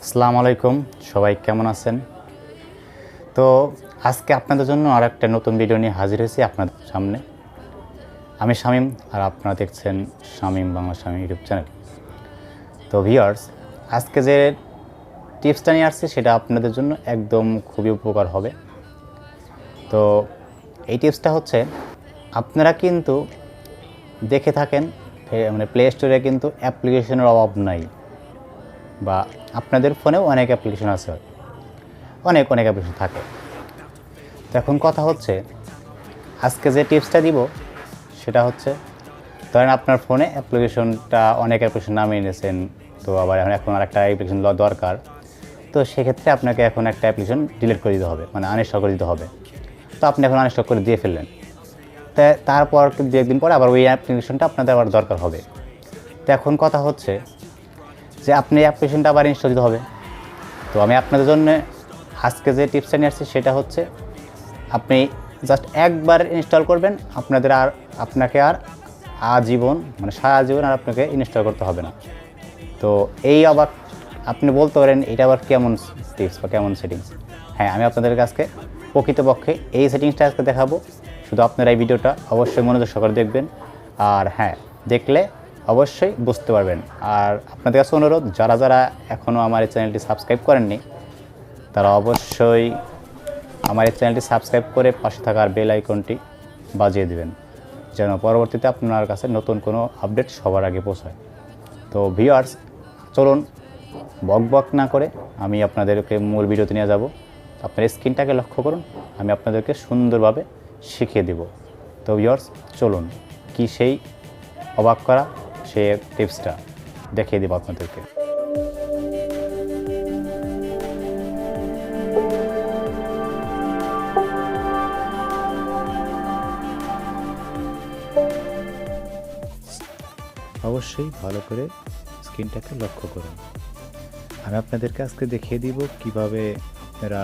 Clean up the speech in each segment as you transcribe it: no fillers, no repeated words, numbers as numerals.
আসসালামু আলাইকুম, সবাই কেমন আছেন? তো আজকে আপনাদের জন্য আর একটা নতুন ভিডিও নিয়ে হাজির হয়েছি আপনাদের সামনে। আমি শামীম, আর আপনারা দেখছেন শামীম বাংলা শামীম ইউটিউব চ্যানেল। তো ভিউয়ার্স, আজকে যে টিপসটা নিয়ে আসছি সেটা আপনাদের জন্য একদম খুবই উপকার হবে। তো এই টিপসটা হচ্ছে, আপনারা কিন্তু দেখে থাকেন মানে প্লে স্টোরে কিন্তু অ্যাপ্লিকেশনের অভাব নাই, বা আপনাদের ফোনেও অনেক অ্যাপ্লিকেশন আছে, অনেক অ্যাপ্লিকেশন থাকে। তো এখন কথা হচ্ছে, আজকে যে টিপসটা দিব সেটা হচ্ছে, ধরেন আপনার ফোনে অনেক অ্যাপ্লিকেশন নামিয়ে নিয়েছেন, তো আবার এখন আর একটা অ্যাপ্লিকেশন দরকার। তো সেক্ষেত্রে আপনাকে এখন একটা অ্যাপ্লিকেশন ডিলিট করে দিতে হবে, মানে আনইনস্টল করে দিতে হবে। তো আপনি এখন আনইনস্টল করে দিয়ে ফেললেন, তারপর দু একদিন পরে আবার ওই অ্যাপ্লিকেশনটা আপনাদের আবার দরকার হবে। তো এখন কথা হচ্ছে যে আপনি অ্যাপ্লিকেশনটা আবার ইনস্টল দিতে হবে। তো আমি আপনাদের জন্য আজকে যে টিপসটা নিয়ে আসছি সেটা হচ্ছে, আপনি জাস্ট একবার ইনস্টল করবেন, আপনাকে আর আজীবন, মানে সারা জীবন আর আপনাকে ইনস্টল করতে হবে না। তো এই অবাক আপনি বলতে পারেন, এটা আবার কেমন টিপস বা কেমন সেটিংস? হ্যাঁ, আমি আপনাদের কাছে প্রকৃতপক্ষে এই সেটিংসটা আজকে দেখাবো। শুধু আপনারা এই ভিডিওটা অবশ্যই মনোযোগ সহকারে দেখবেন, আর হ্যাঁ, দেখলে অবশ্যই বুঝতে পারবেন। আর আপনাদের কাছে অনুরোধ, যারা এখনও আমার এই চ্যানেলটি সাবস্ক্রাইব করেননি, তারা অবশ্যই আমার এই চ্যানেলটি সাবস্ক্রাইব করে পাশে থাকার বেল আইকনটি বাজিয়ে দেবেন, যেন পরবর্তীতে আপনার কাছে নতুন কোনো আপডেট সবার আগে পৌঁছায়। তো ভিউয়ার্স, চলুন বক না করে আমি আপনাদেরকে মূল ভিডিওতে নিয়ে যাব। আপনার স্ক্রিনটাকে লক্ষ্য করুন, আমি আপনাদেরকে সুন্দরভাবে শিখিয়ে দেব। তো ভিউয়ার্স, চলুন কি সেই অবাক করা সেই টিপসটা দেখিয়ে দেব আপনাদেরকে। অবশ্যই ভালো করে স্ক্রিনটাকে লক্ষ্য করুন। আমি আপনাদেরকে আজকে দেখিয়ে দিব কিভাবে আপনারা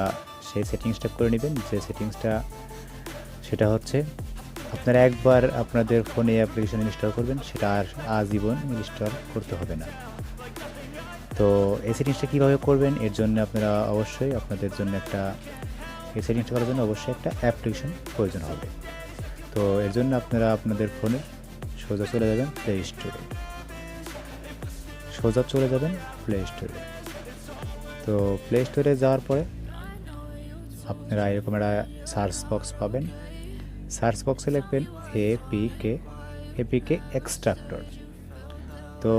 সেই সেটিংসটা করে নেবেন। যে সেটিংসটা সেটা হচ্ছে, আপনারা একবার আপনাদের ফোনে অ্যাপ্লিকেশন ইনস্টল করবেন, সেটা আর আজীবন ইনস্টল করতে হবে না। তো এই সেটিংসটা কীভাবে করবেন, এর জন্য আপনারা অবশ্যই এই সেটিংসটা করার জন্য অবশ্যই একটা অ্যাপ্লিকেশন প্রয়োজন হবে। তো এর জন্য আপনারা আপনাদের ফোনে সোজা চলে যাবেন প্লে স্টোরে। তো প্লে স্টোরে যাওয়ার পরে আপনারা এরকম একটা সার্চ বক্স পাবেন। সার্চ বক্সে লিখবেন এপিকে এক্সট্রাক্টর। তো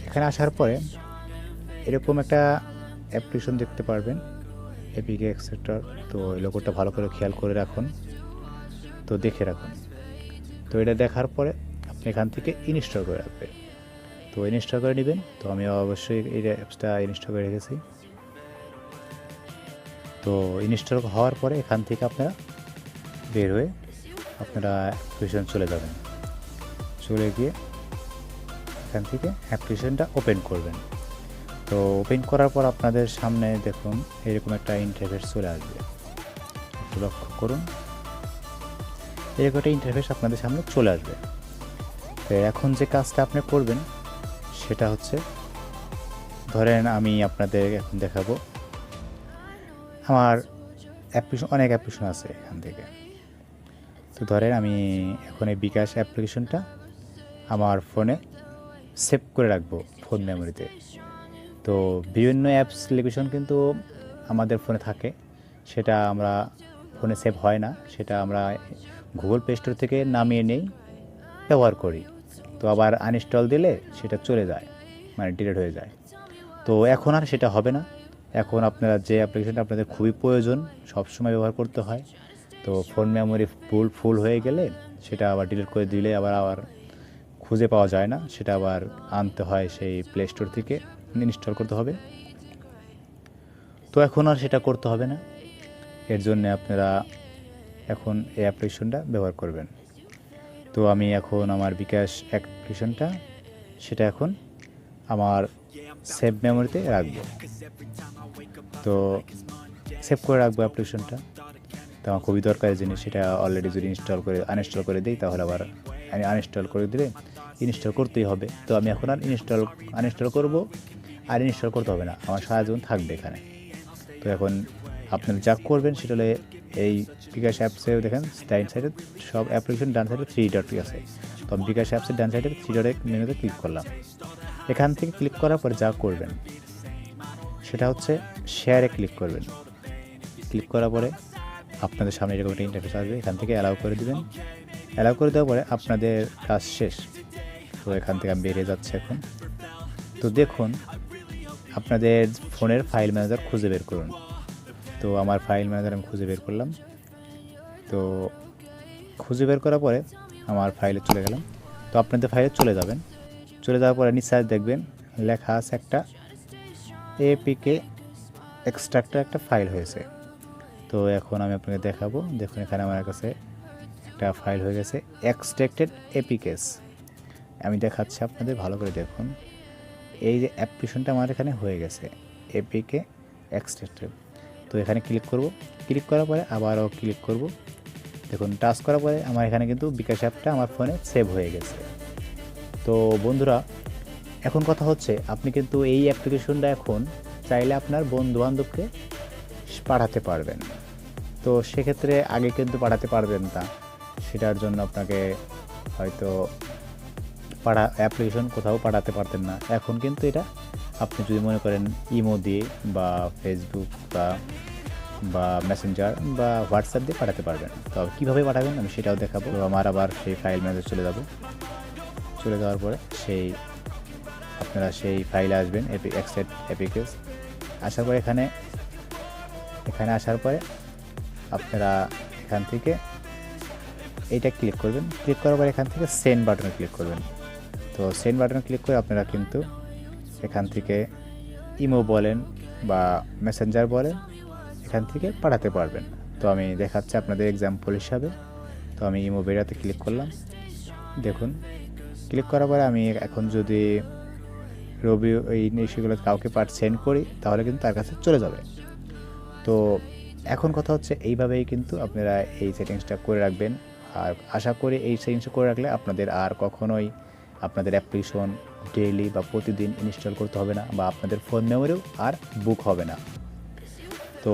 এখানে আসার পরে এরকম একটা অ্যাপ্লিকেশন দেখতে পারবেন, এপিকে এক্সট্রাক্টর। তো এই লোগোটা ভালো করে খেয়াল করে রাখুন, তো দেখে রাখুন। তো এটা দেখার পরে আপনি এখান থেকে ইনস্টল করে রাখবেন। তো ইনস্টল করে নেবেন। তো আমি অবশ্যই এই অ্যাপসটা ইনস্টল করে রেখেছি। তো ইনস্টল হওয়ার পরে এখান থেকে আপনারা বের হয়ে আপনারা অ্যাপ্লিকেশন চলে যাবেন। চলে গিয়ে এখান থেকে অ্যাপ্লিকেশনটা ওপেন করবেন। তো ওপেন করার পর আপনাদের সামনে দেখুন এরকম একটা ইন্টারফেস চলে আসবে। একটু লক্ষ্য করুন, এরকম একটা ইন্টারফেস আপনাদের সামনে চলে আসবে। তো এখন যে কাজটা আপনি করবেন সেটা হচ্ছে, ধরেন আমি আপনাদের এখন দেখাবো, আমার অনেক অ্যাপ্লিকেশন আছে এখান থেকে। তো ধরেন আমি এখন এই বিকাশ অ্যাপ্লিকেশনটা আমার ফোনে সেভ করে রাখবো ফোন মেমোরিতে। তো বিভিন্ন অ্যাপ্লিকেশন কিন্তু আমাদের ফোনে থাকে, সেটা আমরা ফোনে সেভ হয় না, সেটা আমরা গুগল প্লে স্টোর থেকে নামিয়ে নেই, ব্যবহার করি। তো আবার আনইনস্টল দিলে সেটা চলে যায়, মানে ডিলিট হয়ে যায়। তো এখন আর সেটা হবে না। এখন আপনারা যে অ্যাপ্লিকেশনটা আপনাদের খুবই প্রয়োজন, সবসময় ব্যবহার করতে হয়, তো ফোন মেমোরি ফুল হয়ে গেলে সেটা আবার ডিলিট করে দিলে আবার খুঁজে পাওয়া যায় না, সেটা আবার আনতে হয় সেই প্লে স্টোর থেকে, ইনস্টল করতে হবে। তো এখন আর সেটা করতে হবে না। এর জন্য আপনারা এখন এই অ্যাপ্লিকেশনটা ব্যবহার করবেন। তো আমি এখন আমার বিকাশ অ্যাপ্লিকেশনটা সেটা এখন আমার সেভ মেমোরিতে রাখবো। তো সেভ করে রাখবো অ্যাপ্লিকেশনটা। তো আমার খুবই দরকারি জিনিস, সেটা অলরেডি যদি আনইনস্টল করে দিই, তাহলে আবার আনইনস্টল করে দিলে ইনস্টল করতেই হবে। তো আমি এখন আর আনইনস্টল করব আর ইনস্টল করতে হবে না, আমার সারা জীবন থাকবে এখানে। তো এখন আপনারা যা করবেন সেটা হলে এই বিকাশ অ্যাপসে দেখেন ডান সাইডে সব অ্যাপ্লিকেশন ডান সাইডে 3 ডট আছে। তো বিকাশ অ্যাপসের ডান সাইডে 3 ডটের মেনুতে ক্লিক করলাম। এখান থেকে ক্লিক করার পর যা করবেন সেটা হচ্ছে শেয়ারে ক্লিক করবেন। ক্লিক করার পরে আপনাদের সামনে এরকম একটা ইন্টারফেস আসবে, এখান থেকে অ্যালাউ করে দেবেন। অ্যালাউ করে দেওয়ার পরে আপনাদের কাজ শেষ। তো এখান থেকে আমি বেরিয়ে যাচ্ছি এখন। তো দেখুন আপনাদের ফোনের ফাইল ম্যানেজার খুঁজে বের করুন। তো আমার ফাইল ম্যানেজার আমি খুঁজে বের করলাম। তো খুঁজে বের করার পরে আমার ফাইলে চলে গেলাম। তো আপনাদের ফাইলে চলে যাবেন। চলে যাওয়ার পরে নিচে দেখবেন লেখা আছে একটা এপিকে এক্সট্রাক্টর একটা ফাইল হয়েছে। তো এখন আমি আপনাকে দেখাবো। দেখুন এখানে আমার কাছে একটা ফাইল হয়ে গেছে এক্সট্রাক্টেড এপিকেস। আমি দেখাচ্ছি আপনাদের, ভালো করে দেখুন। এই যে অ্যাপ্লিকেশনটা আমার এখানে হয়ে গেছে এপিকে এক্সট্রাক্টেড। তো এখানে ক্লিক করব। ক্লিক করার পরে আবারও ক্লিক করব। দেখুন টাচ করার পরে আমার এখানে কিন্তু বিকাশ অ্যাপটা আমার ফোনে সেভ হয়ে গেছে। তো বন্ধুরা এখন কথা হচ্ছে আপনি কিন্তু এই অ্যাপ্লিকেশনটা এখন চাইলে আপনার বন্ধুবান্ধবকে পাঠাতে পারবেন। তো সেক্ষেত্রে আগে কিন্তু পাঠাতে পারবেন না, সেটার জন্য আপনাকে হয়তো অ্যাপ্লিকেশন কোথাও পাঠাতে পারতেন না। এখন কিন্তু এটা আপনি যদি মনে করেন ইমো দিয়ে বা ফেসবুক বা মেসেঞ্জার বা হোয়াটসঅ্যাপ দিয়ে পাঠাতে পারবেন। তো কীভাবে পাঠাবেন আমি সেটাও দেখাবো। তো আমার আবার সেই ফাইল ম্যানেজার চলে যাব। চলে যাওয়ার পরে আপনারা সেই ফাইলে আসবেন এক্সট্রাক্ট এপিকেস। আসার পরে এখানে আসার পরে আপনারা এখান থেকে এইটা ক্লিক করবেন। ক্লিক করার পরে এখান থেকে সেন্ড বাটনে ক্লিক করবেন। তো সেন্ড বাটনে ক্লিক করে আপনারা কিন্তু এখান থেকে ইমো বলেন বা মেসেঞ্জার বলেন এখান থেকে পাঠাতে পারবেন। তো আমি দেখাচ্ছি আপনাদের এক্সাম্পল হিসাবে। তো আমি ইমো বেরাতে ক্লিক করলাম। দেখুন ক্লিক করার পরে আমি এখন যদি রবি এই সেগুলো কাউকে সেন্ড করি তাহলে কিন্তু তার কাছে চলে যাবে। তো এখন কথা হচ্ছে এইভাবেই কিন্তু আপনারা এই সেটিংসটা করে রাখবেন। আর আশা করি এই সেটিংসটা করে রাখলে আপনাদের আর কখনোই আপনাদের অ্যাপ্লিকেশন ডেইলি বা প্রতিদিন ইনস্টল করতে হবে না, বা আপনাদের ফোন মেমোরিও আর বুক হবে না। তো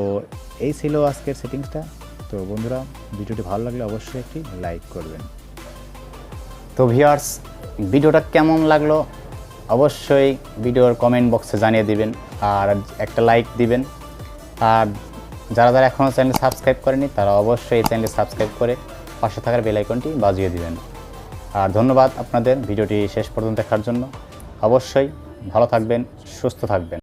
এই ছিল আজকের সেটিংসটা। তো বন্ধুরা ভিডিওটি ভালো লাগলে অবশ্যই একটি লাইক করবেন। তো ভিউয়ার্স ভিডিওটা কেমন লাগলো অবশ্যই ভিডিওর কমেন্ট বক্সে জানিয়ে দিবেন, আর একটা লাইক দিবেন। আর যারা যারা এখনও চ্যানেল সাবস্ক্রাইব করেনি তারা অবশ্যই এই চ্যানেলটি সাবস্ক্রাইব করে পাশে থাকার বেল আইকনটি বাজিয়ে দিবেন। আর ধন্যবাদ আপনাদের ভিডিওটি শেষ পর্যন্ত দেখার জন্য। অবশ্যই ভালো থাকবেন, সুস্থ থাকবেন।